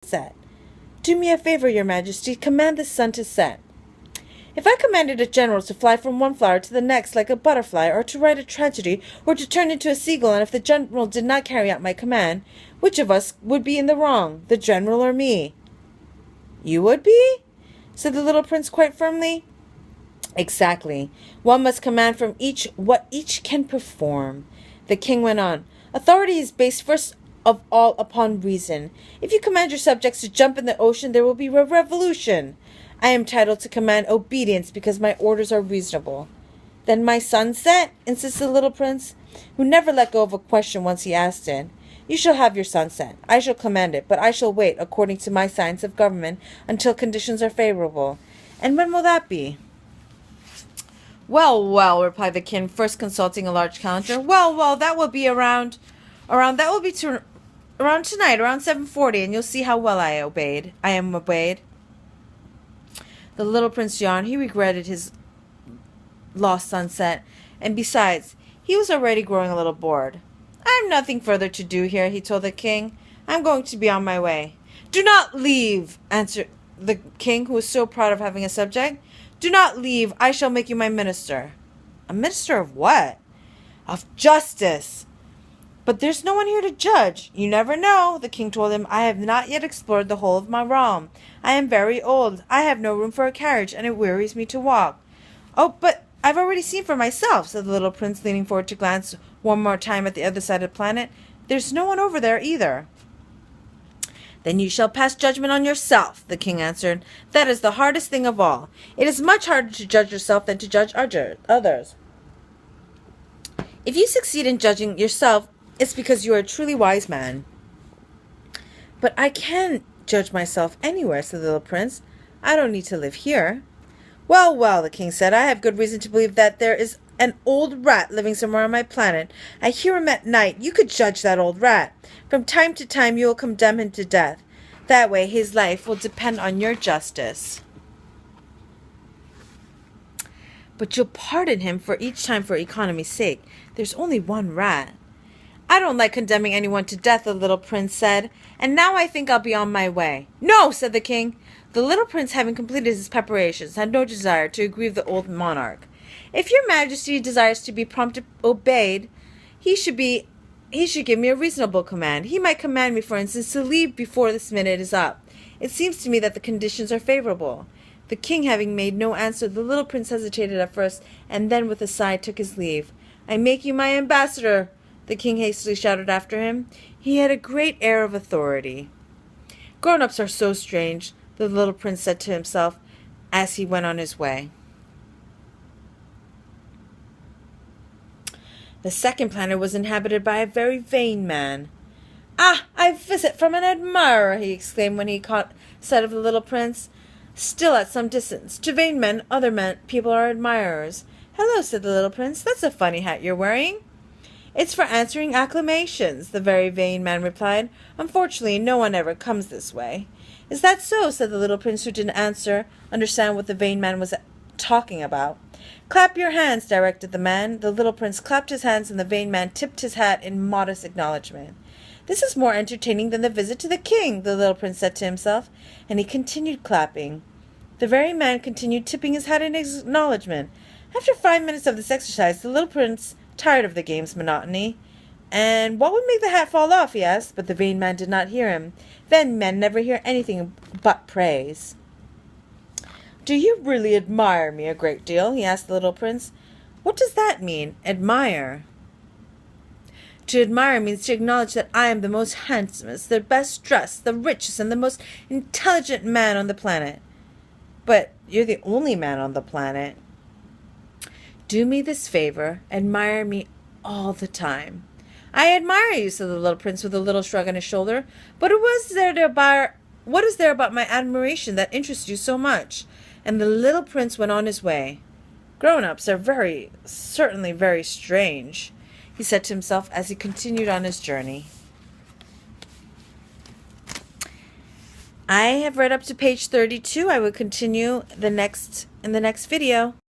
sunset. Do me a favor, your majesty, command the sun to set. If I commanded a general to fly from one flower to the next like a butterfly, or to write a tragedy, or to turn into a seagull, and if the general did not carry out my command, which of us would be in the wrong, the general or me? You would be? Said the little prince quite firmly. Exactly. One must command from each what each can perform. The king went on. Authority is based first of all upon reason. If you command your subjects to jump in the ocean, there will be a revolution. I am entitled to command obedience because my orders are reasonable. Then my sunset? Insisted the little prince, who never let go of a question once he asked it. You shall have your sunset. I shall command it, but I shall wait, according to my science of government, until conditions are favorable. And when will that be? Well, well, replied the king, first consulting a large calendar. Well, that will be around tonight, around 7:40, and you'll see how well I am obeyed. The little prince yawned. He regretted his lost sunset, and besides, he was already growing a little bored. I have nothing further to do here, he told the king. I'm going to be on my way. Do not leave, answered the king, who was so proud of having a subject. Do not leave. I shall make you my minister. A minister of what? Of justice. But there's no one here to judge. You never know, the king told him. I have not yet explored the whole of my realm. I am very old. I have no room for a carriage, and it wearies me to walk. Oh, but I've already seen for myself, said the little prince, leaning forward to glance one more time at the other side of the planet. There's no one over there either. Then you shall pass judgment on yourself, the king answered. That is the hardest thing of all. It is much harder to judge yourself than to judge others. If you succeed in judging yourself, it's because you are a truly wise man. But I can judge myself anywhere, said the little prince. I don't need to live here. Well, the king said, I have good reason to believe that there is an old rat living somewhere on my planet. I hear him at night. You could judge that old rat. From time to time you will condemn him to death. That way his life will depend on your justice. But you'll pardon him for each time for economy's sake. There's only one rat. I don't like condemning anyone to death, the little prince said, and now I think I'll be on my way. No, said the king. The little prince, having completed his preparations, had no desire to aggrieve the old monarch. If your majesty desires to be promptly obeyed, he should give me a reasonable command. He might command me, for instance, to leave before this minute is up. It seems to me that the conditions are favorable. The king having made no answer, the little prince hesitated at first, and then with a sigh took his leave. I make you my ambassador, the king hastily shouted after him. He had a great air of authority. Grown-ups are so strange, the little prince said to himself as he went on his way. The second planet was inhabited by a very vain man. Ah, I visit from an admirer, he exclaimed when he caught sight of the little prince. Still at some distance. To vain men, people are admirers. Hello, said the little prince. That's a funny hat you're wearing. It's for answering acclamations, the very vain man replied. Unfortunately, no one ever comes this way. Is that so? Said the little prince, who didn't understand what the vain man was talking about. Clap your hands, directed the man. The little prince clapped his hands, and the vain man tipped his hat in modest acknowledgment. This is more entertaining than the visit to the king, the little prince said to himself, and he continued clapping. The very man continued tipping his hat in acknowledgment. After 5 minutes of this exercise, the little prince tired of the game's monotony. And what would make the hat fall off, he asked, but the vain man did not hear him. Vain men never hear anything but praise. Do you really admire me a great deal? He asked the little prince. What does that mean, admire? To admire means to acknowledge that I am the most handsomest, the best dressed, the richest, and the most intelligent man on the planet. But you're the only man on the planet. Do me this favor, admire me all the time. I admire you, said the little prince with a little shrug on his shoulder. But what is there about my admiration that interests you so much? And the little prince went on his way. Grown-ups are certainly very strange, he said to himself as he continued on his journey. I have read up to page 32. I will continue in the next video.